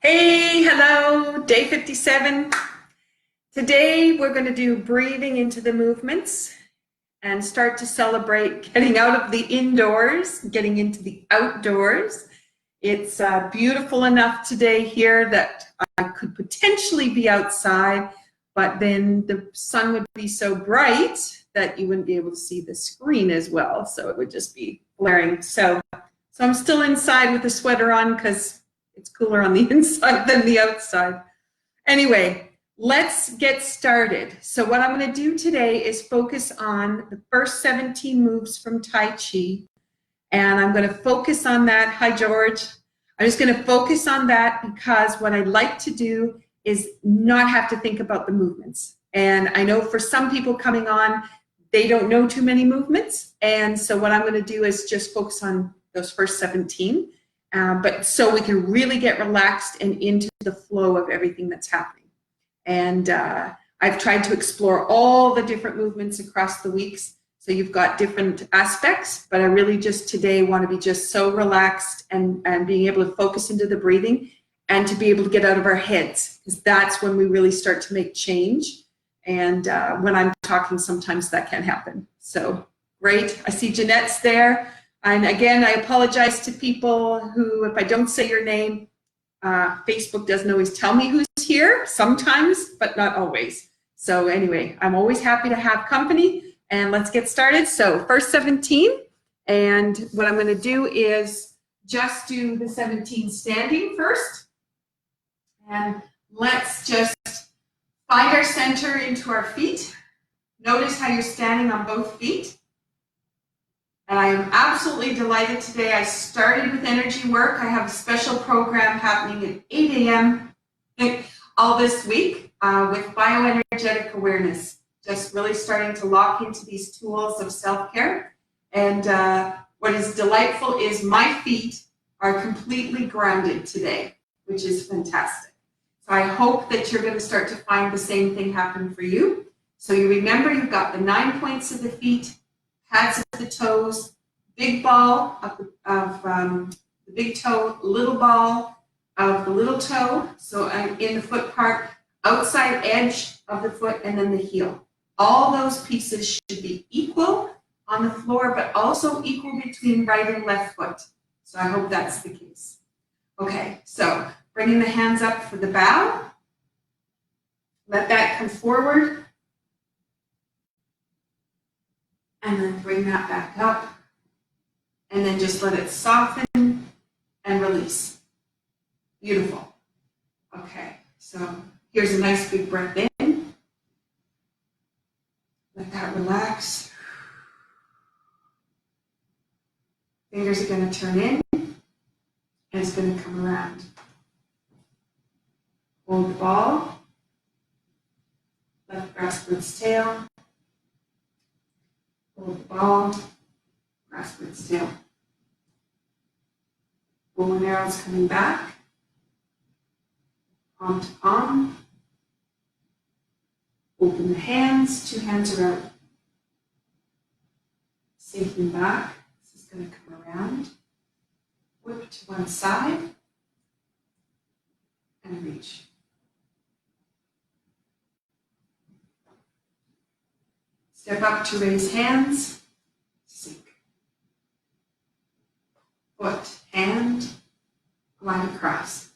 Hey, hello, day 57. Today we're going to do breathing into the movements and start to celebrate getting out of the indoors, getting into the outdoors. It's beautiful enough today here that I could potentially be outside, but then the sun would be so bright that you wouldn't be able to see the screen as well. So it would just be glaring. So I'm still inside with the sweater on because it's cooler on the inside than the outside. Anyway, let's get started. So what I'm going to do today is focus on the first 17 moves from Tai Chi. And I'm going to focus on that. Hi, George. I'm just going to focus on that because what I like to do is not have to think about the movements. And I know for some people coming on, they don't know too many movements. And so what I'm going to do is just focus on those first 17. But so we can really get relaxed and into the flow of everything that's happening. And I've tried to explore all the different movements across the weeks. So you've got different aspects, but I really just today want to be just so relaxed and being able to focus into the breathing and to be able to get out of our heads, because that's when we really start to make change. And when I'm talking, sometimes that can happen. So great. I see Jeanette's there. And again, I apologize to people who, if I don't say your name, Facebook doesn't always tell me who's here, sometimes, but not always. So anyway, I'm always happy to have company, and let's get started. So first 17, and what I'm going to do is just do the 17 standing first. And let's just find our center into our feet. Notice how you're standing on both feet. And I am absolutely delighted today. I started with energy work. I have a special program happening at 8 a.m. all this week with bioenergetic awareness. Just really starting to lock into these tools of self-care. And what is delightful is my feet are completely grounded today, which is fantastic. So I hope that you're going to start to find the same thing happen for you. So you remember you've got the 9 points of the feet, pads of the toes, big ball of the big toe, little ball of the little toe. So I'm in the foot part, outside edge of the foot, and then the heel. All those pieces should be equal on the floor, but also equal between right and left foot. So I hope that's the case. Okay, so bringing the hands up for the bow. Let that come forward. And then bring that back up. And then just let it soften and release. Beautiful. Okay, so here's a nice big breath in. Let that relax. Fingers are going to turn in, and it's going to come around. Hold the ball. Left grasp its tail. Hold the ball, grasp its tail. Bow and arrows coming back, palm to palm. Open the hands, 2 hands are out. Sinking back, this is going to come around. Whip to one side, and reach. Step up to raise hands, sink. Foot, hand, glide across.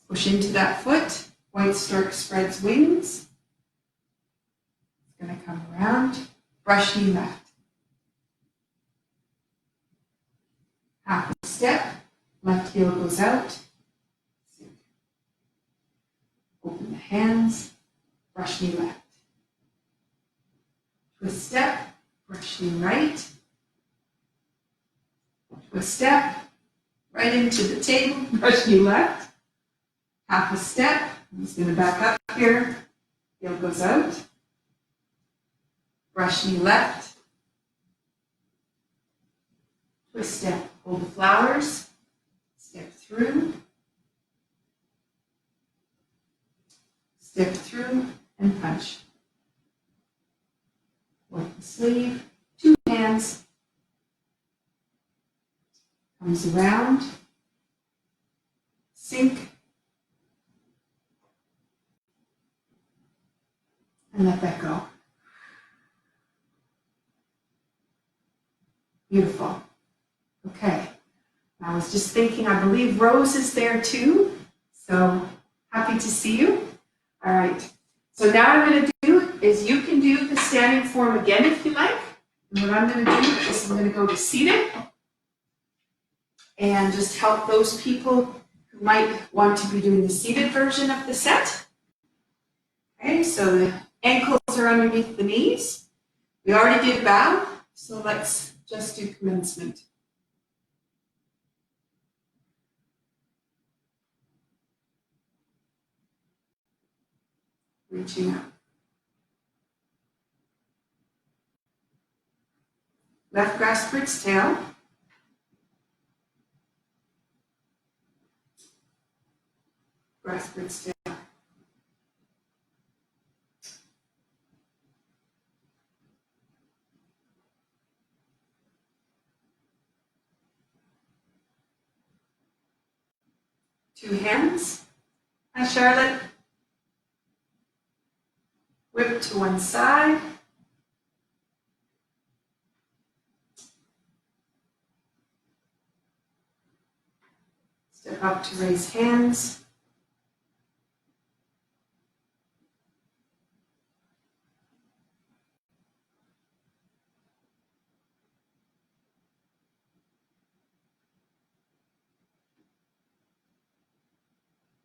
Push into that foot. White stork spreads wings. It's going to come around. Brush knee left. Half a step. Left heel goes out. Sink. Open the hands. Brush knee left. Twist step, brush knee right. Twist step, right into the table, brush knee left. Half a step, I'm just going to back up here. Heel goes out. Brush knee left. Twist step, hold the flowers. Step through. Step through and punch. Work the sleeve, 2 hands, comes around, Sink. And let that go. Beautiful. Okay. I was just thinking, I believe Rose is there too. So happy to see you. All right. So now what I'm going to do is you can do the standing form again if you like. And what I'm going to do is I'm going to go to seated and just help those people who might want to be doing the seated version of the set. Okay, so the ankles are underneath the knees. We already did bow, so let's just do commencement. Reaching up. Left grasp for its tail. Grasp for its tail. Two hands. Hi, Charlotte. Whip to one side. Step up to raise hands.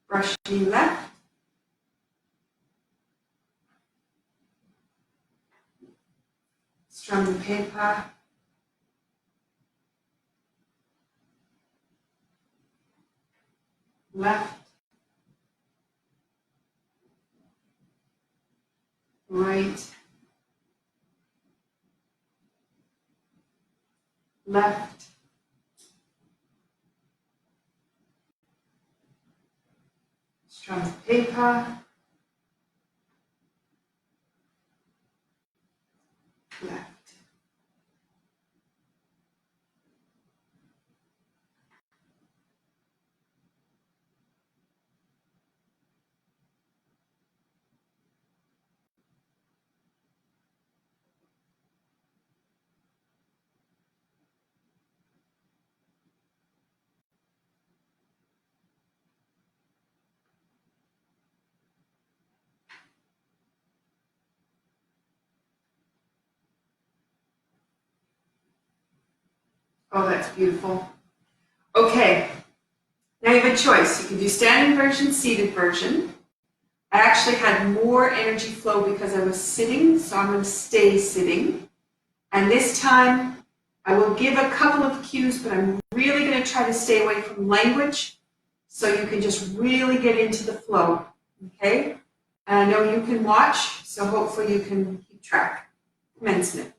Brush knee left. Strum the paper. Left. Right. Left. Strum the paper. Left. Oh, that's beautiful. Okay, now you have a choice. You can do standing version, seated version. I actually had more energy flow because I was sitting, so I'm going to stay sitting. And this time, I will give a couple of cues, but I'm really going to try to stay away from language so you can just really get into the flow, okay? And I know you can watch, so hopefully you can keep track. Commencement.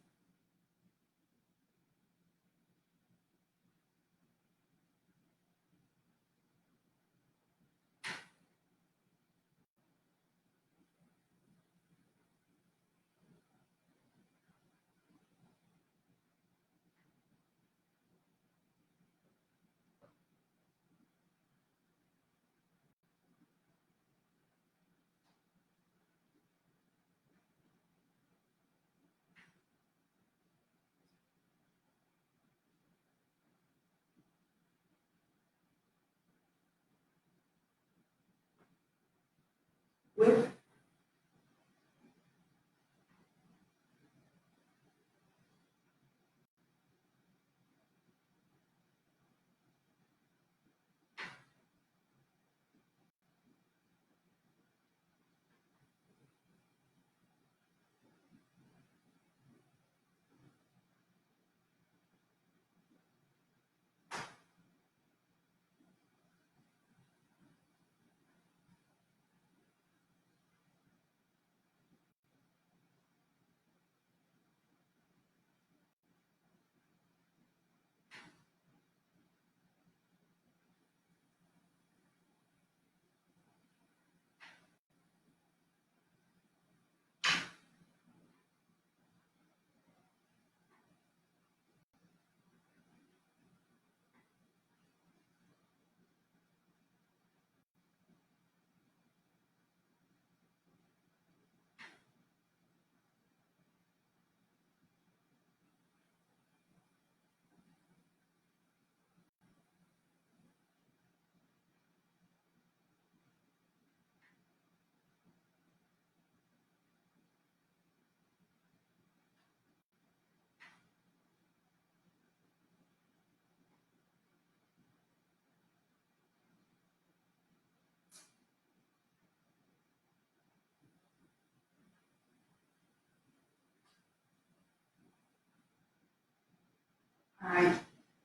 All right.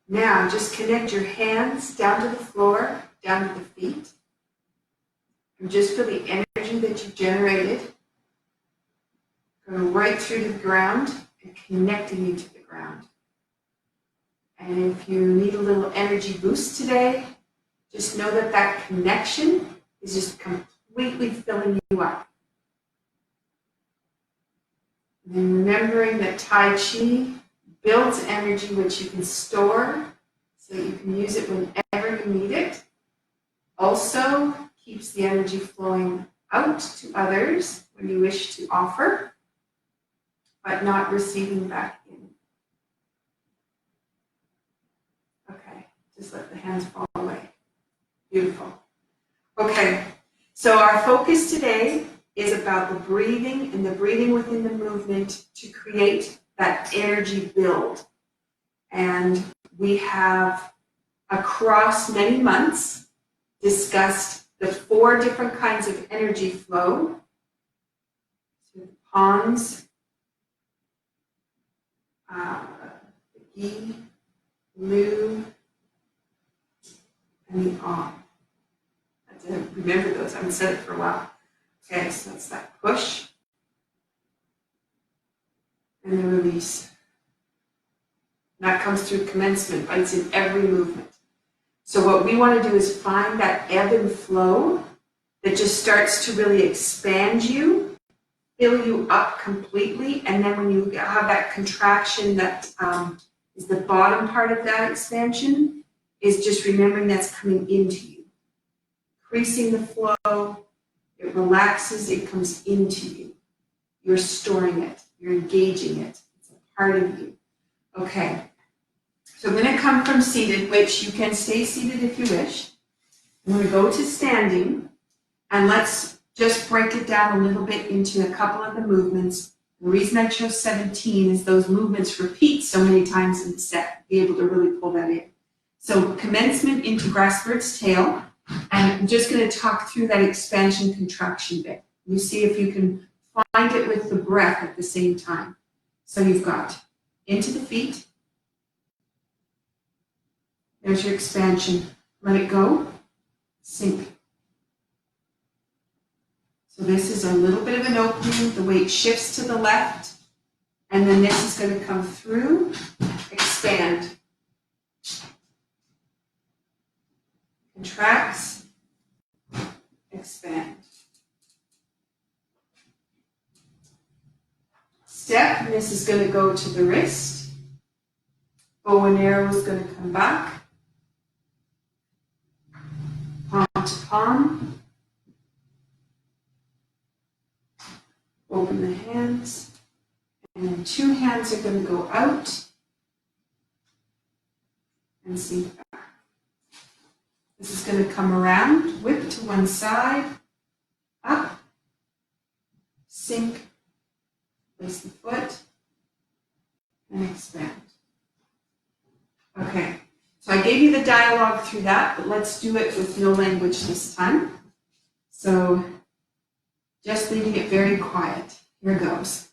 Now just connect your hands down to the floor, down to the feet. And just feel the energy that you generated going right through to the ground and connecting you to the ground. And if you need a little energy boost today, just know that that connection is just completely filling you up. And then remembering that Tai Chi builds energy which you can store so that you can use it whenever you need it. Also keeps the energy flowing out to others when you wish to offer, but not receiving back in. Okay, just let the hands fall away. Beautiful. Okay, so our focus today is about the breathing and the breathing within the movement to create that energy build. And we have, across many months, discussed the 4 different kinds of energy flow. So the Pons, the Gi, Lu, and the Om. I didn't remember those. I haven't said it for a while. Okay, so that's that push and the release. And that comes through commencement, but it's in every movement. So what we want to do is find that ebb and flow that just starts to really expand you, fill you up completely, and then when you have that contraction that is the bottom part of that expansion, is just remembering that's coming into you. Increasing the flow, it relaxes, it comes into you. You're storing it, you're engaging it, it's a part of you. Okay, so I'm going to come from seated, which you can stay seated if you wish. I'm going to go to standing, and let's just break it down a little bit into a couple of the movements. The reason I chose 17 is those movements repeat so many times in the set, be able to really pull that in. So commencement into grass bird's tail, and I'm just going to talk through that expansion contraction bit. You see if you can find it with the breath at the same time. So you've got into the feet. There's your expansion. Let it go. Sink. So this is a little bit of an opening. The weight shifts to the left. And then this is going to come through. Expand. Contracts. Expand. Step, and this is going to go to the wrist. Bow and arrow is going to come back. Palm to palm. Open the hands. And then 2 hands are going to go out and sink back. This is going to come around, whip to one side, up, sink, place the foot, and expand. Okay, so I gave you the dialogue through that, but let's do it with no language this time. So just leaving it very quiet. Here goes.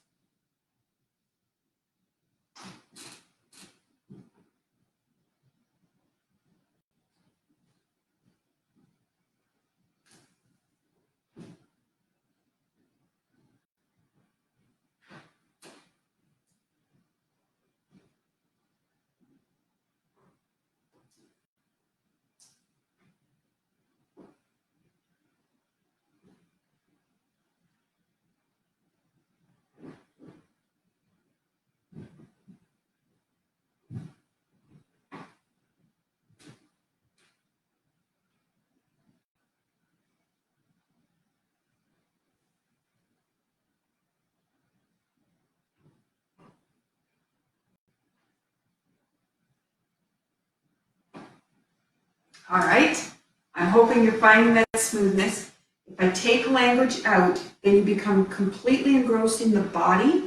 All right, I'm hoping you're finding that smoothness. If I take language out, then you become completely engrossed in the body,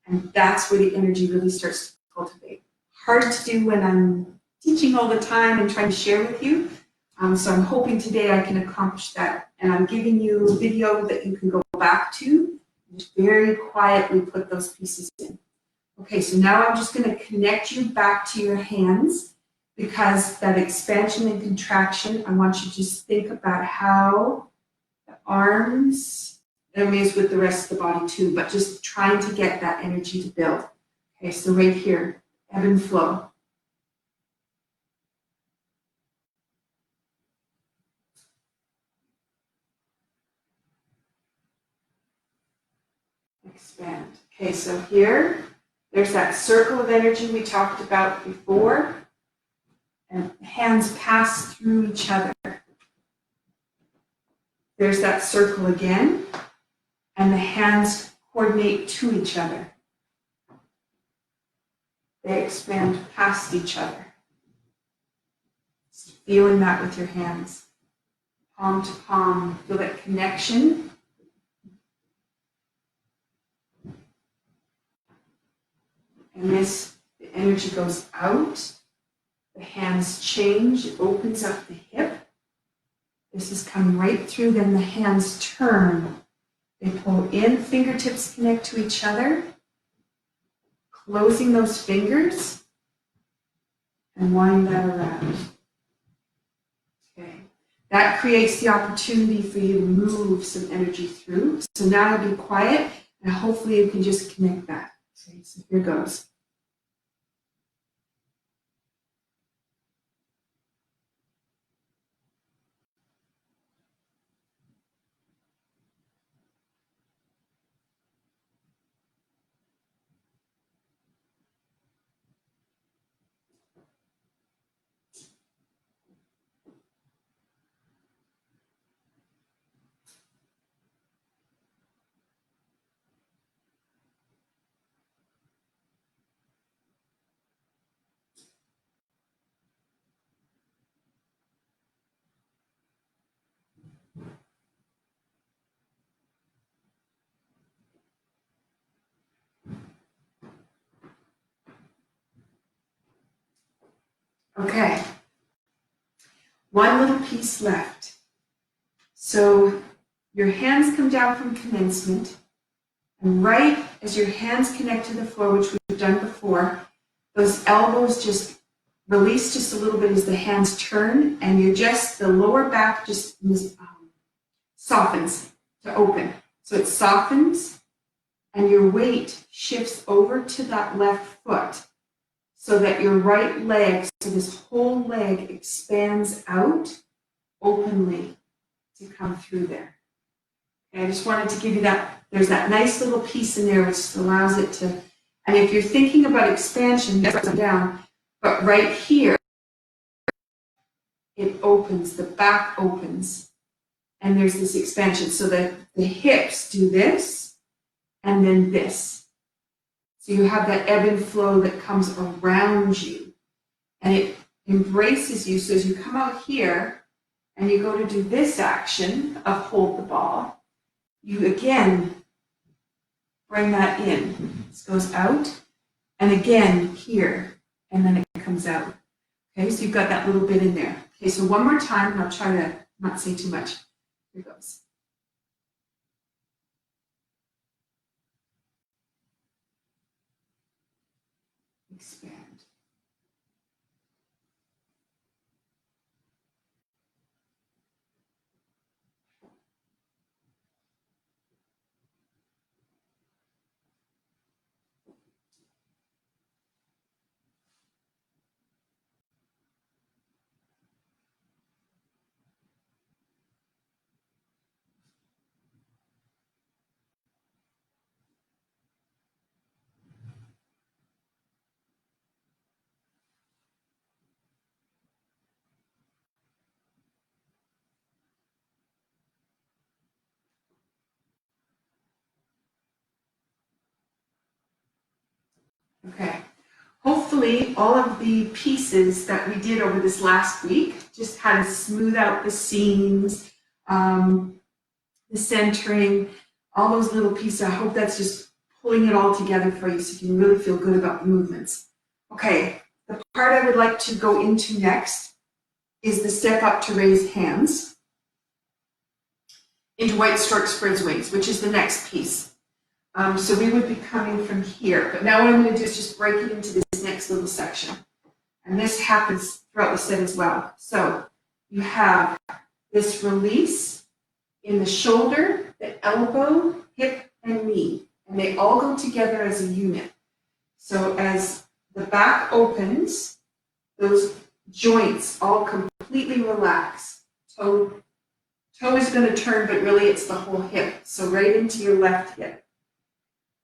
and that's where the energy really starts to cultivate. Hard to do when I'm teaching all the time and trying to share with you. So I'm hoping today I can accomplish that. And I'm giving you a video that you can go back to, and just very quietly put those pieces in. Okay, so now I'm just going to connect you back to your hands, because that expansion and contraction, I want you to just think about how the arms, and is with the rest of the body too, but just trying to get that energy to build. Okay, so right here, ebb and flow. Expand. Okay, so here, there's that circle of energy we talked about before, and hands pass through each other. There's that circle again, and the hands coordinate to each other. They expand past each other. Just feeling that with your hands. Palm to palm, feel that connection. And this, the energy goes out. The hands change, it opens up the hip. This is coming right through, then the hands turn. They pull in, fingertips connect to each other, closing those fingers, and wind that around. Okay, that creates the opportunity for you to move some energy through. So now I'll be quiet, and hopefully you can just connect that. Okay, so here goes. Okay, one little piece left. So your hands come down from commencement, and right as your hands connect to the floor, which we've done before, those elbows just release just a little bit as the hands turn, and you're just, the lower back just softens to open. So it softens, and your weight shifts over to that left foot, so that your right leg, so this whole leg expands out openly to come through there. And I just wanted to give you that, there's that nice little piece in there which allows it to, and if you're thinking about expansion, that's down, but right here, it opens, the back opens, and there's this expansion, so that the hips do this, and then this. So you have that ebb and flow that comes around you, and it embraces you. So as you come out here and you go to do this action of hold the ball, you again bring that in. This goes out, and again here, and then it comes out. Okay, so you've got that little bit in there. Okay, so one more time, and I'll try to not say too much. Here goes. Expand. Okay. Hopefully, all of the pieces that we did over this last week just kind of smooth out the seams, the centering, all those little pieces. I hope that's just pulling it all together for you so you can really feel good about the movements. Okay, the part I would like to go into next is the step up to raise hands into white stork spreads wings, which is the next piece. So we would be coming from here. But now what I'm going to do is just break it into this next little section. And this happens throughout the set as well. So you have this release in the shoulder, the elbow, hip, and knee. And they all go together as a unit. So as the back opens, those joints all completely relax. Toe is going to turn, but really it's the whole hip. So right into your left hip.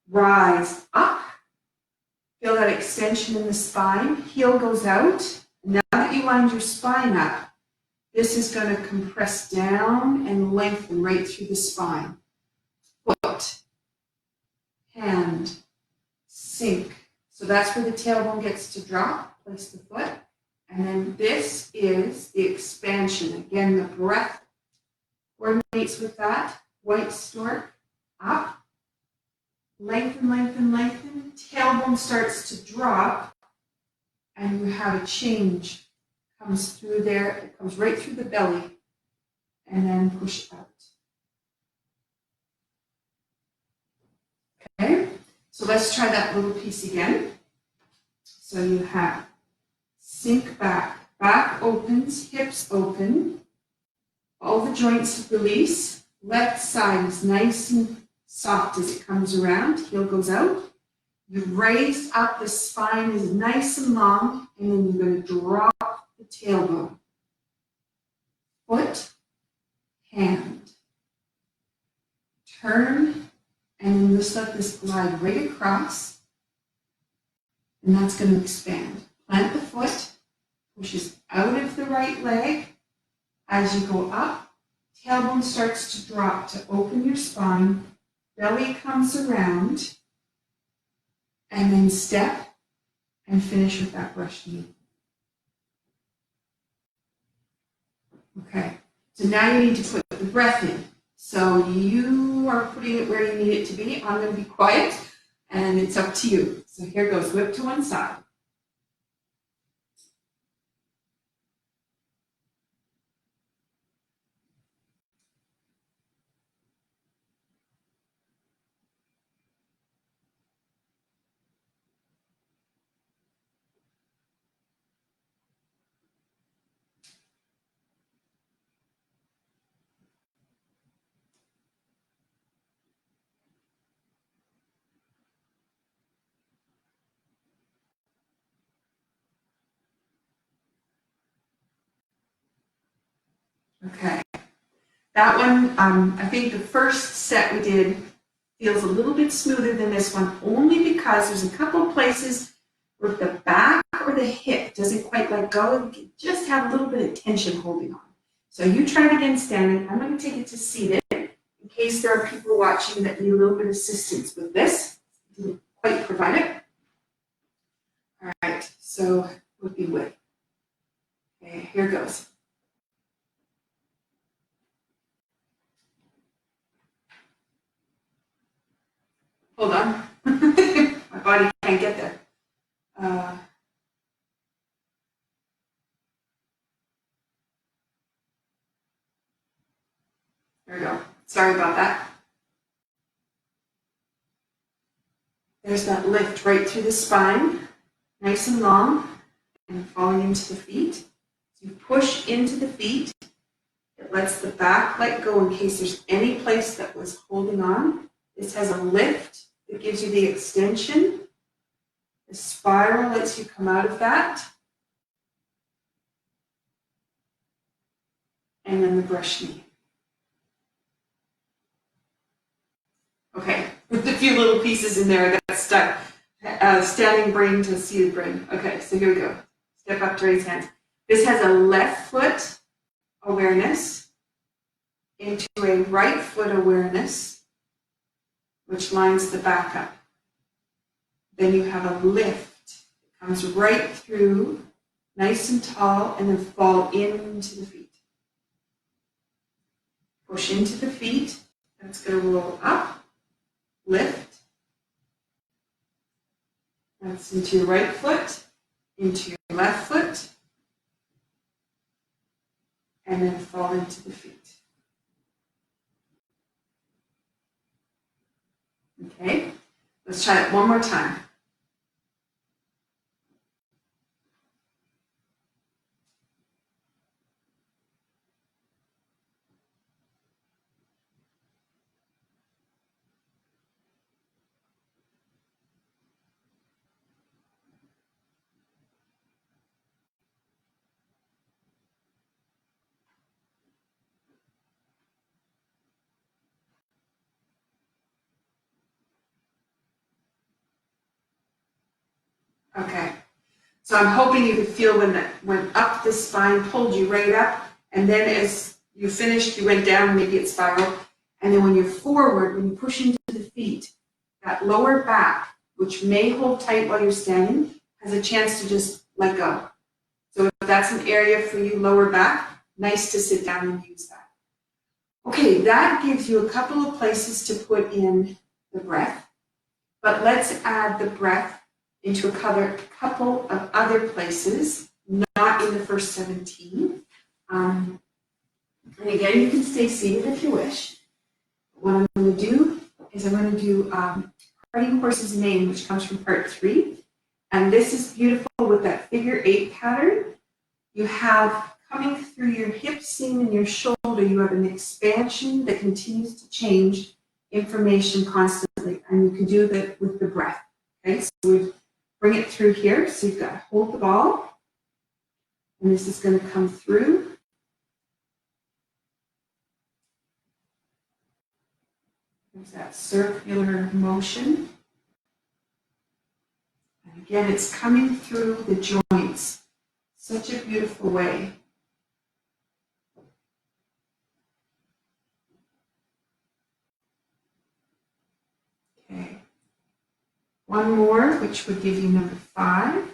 Rise up. Feel that extension in the spine. Heel goes out. Now that you lined your spine up, this is going to compress down and lengthen right through the spine. Foot, hand, sink. So that's where the tailbone gets to drop. Place the foot. And then this is the expansion. Again, the breath coordinates with that. White stork, up. Lengthen, lengthen, lengthen. Tailbone starts to drop. And you have a change. Comes through there. It comes right through the belly. And then push out. Okay? So let's try that little piece again. So you have sink back. Back opens, hips open. All the joints release. Left side is nice and soft as it comes around. Heel goes out. You raise up. The spine is nice and long. And then you're going to drop the tailbone. Foot, hand. Turn. And then just let this glide right across. And that's going to expand. Plant the foot. Pushes out of the right leg. As you go up, tailbone starts to drop to open your spine. Belly comes around. And then step and finish with that brush knee. Okay, so now you need to put the breath in. So you are putting it where you need it to be. I'm going to be quiet, and it's up to you. So here goes, whip to one side. Okay, that one, I think the first set we did feels a little bit smoother than this one, only because there's a couple of places where the back or the hip doesn't quite let go, and you just have a little bit of tension holding on. So you try it again standing. I'm going to take it to seated in case there are people watching that need a little bit of assistance with this. Didn't quite provide it. All right, so would be with. Okay, here goes. Hold on. My body can't get there. There we go. Sorry about that. There's that lift right through the spine, nice and long, and falling into the feet. So you push into the feet. It lets the back let go in case there's any place that was holding on. This has a lift that gives you the extension. The spiral lets you come out of that. And then the brush knee. Okay, with a few little pieces in there, I got stuck. Standing brain to seated brain. Okay, so here we go. Step up to raise hands. This has a left foot awareness into a right foot awareness, which lines the back up. Then you have a lift. It comes right through, nice and tall, and then fall into the feet. Push into the feet. That's going to roll up, lift. That's into your right foot, into your left foot, and then fall into the feet. Okay, let's try it one more time. Okay, so I'm hoping you could feel when that went up the spine, pulled you right up, and then as you finished, you went down, maybe it spiraled. And then when you're forward, when you push into the feet, that lower back, which may hold tight while you're standing, has a chance to just let go. So if that's an area for you, lower back, nice to sit down and use that. Okay, that gives you a couple of places to put in the breath, but let's add the breath into a couple of other places, not in the first 17. And again, you can stay seated if you wish. What I'm going to do is I'm going to do Parting Horse's Name, which comes from part 3. And this is beautiful with that figure 8 pattern. You have coming through your hip seam and your shoulder, you have an expansion that continues to change information constantly. And you can do that with the breath. Okay, so we bring it through here. So you've got to hold the ball. And this is going to come through. There's that circular motion. And again, it's coming through the joints. Such a beautiful way. Okay. One more, which would give you number 5.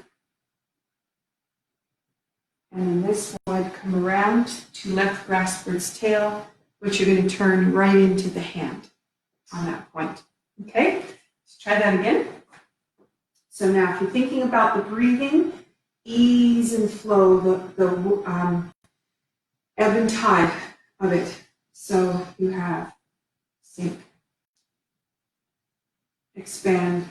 And then this would come around to left grasp bird's tail, which you're going to turn right into the hand on that point. Okay, let's try that again. So now if you're thinking about the breathing, ease and flow, the ebb and tide of it. So you have sink, expand,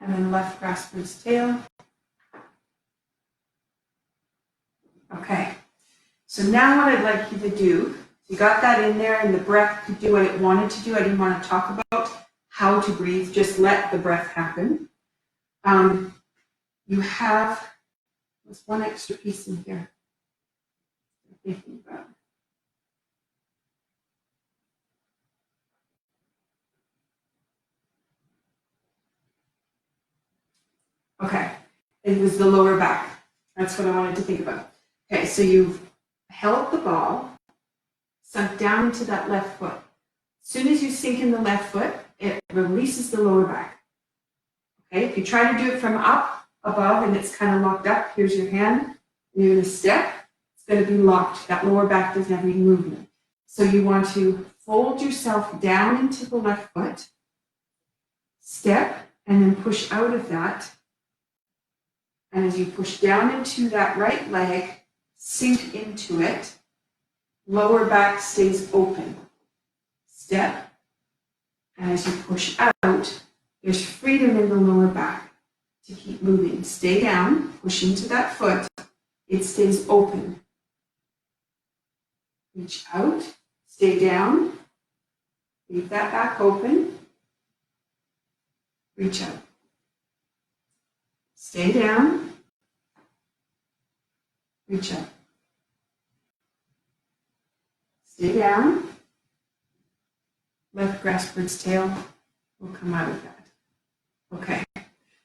and then left grasp bird's tail. Okay, so now what I'd like you to do, you got that in there and the breath could do what it wanted to do. I didn't want to talk about how to breathe, just let the breath happen. You have, there's one extra piece in here. I'm thinking about. Okay, it was the lower back. That's what I wanted to think about. Okay, so you've held the ball, sunk down into that left foot. As soon as you sink in the left foot, it releases the lower back. Okay, if you try to do it from up above and it's kind of locked up, here's your hand, and you're going to step, it's going to be locked. That lower back doesn't have any movement. So you want to fold yourself down into the left foot, step, and then push out of that. And as you push down into that right leg, sink into it, lower back stays open. Step, and as you push out, there's freedom in the lower back to keep moving. Stay down, push into that foot, it stays open. Reach out, stay down, leave that back open, reach out. Stay down, reach up. Stay down, left grasp bird's tail will come out of that. Okay,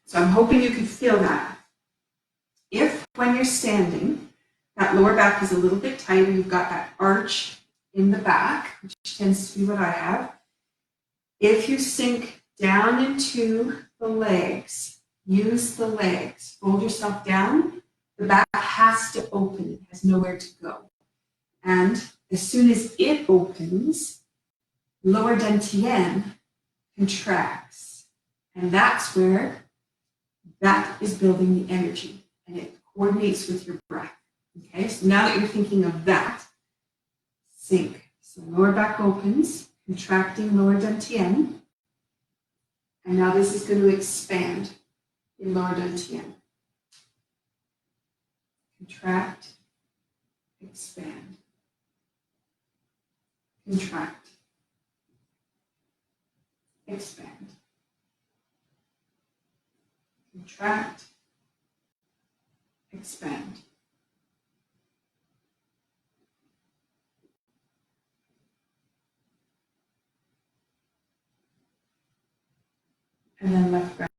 so I'm hoping you can feel that. If, when you're standing, that lower back is a little bit tighter, you've got that arch in the back, which tends to be what I have. If you sink down into the legs, Use the legs. Fold yourself down. The back has to open. It has nowhere to go. And as soon as it opens, lower dantian contracts. And that's where that is building the energy. And it coordinates with your breath. Okay, so now that you're thinking of that, sink. So lower back opens, contracting lower dantian. And now this is going to expand in lower dantian. Contract, expand. Contract, expand. Contract, expand. And then left breath.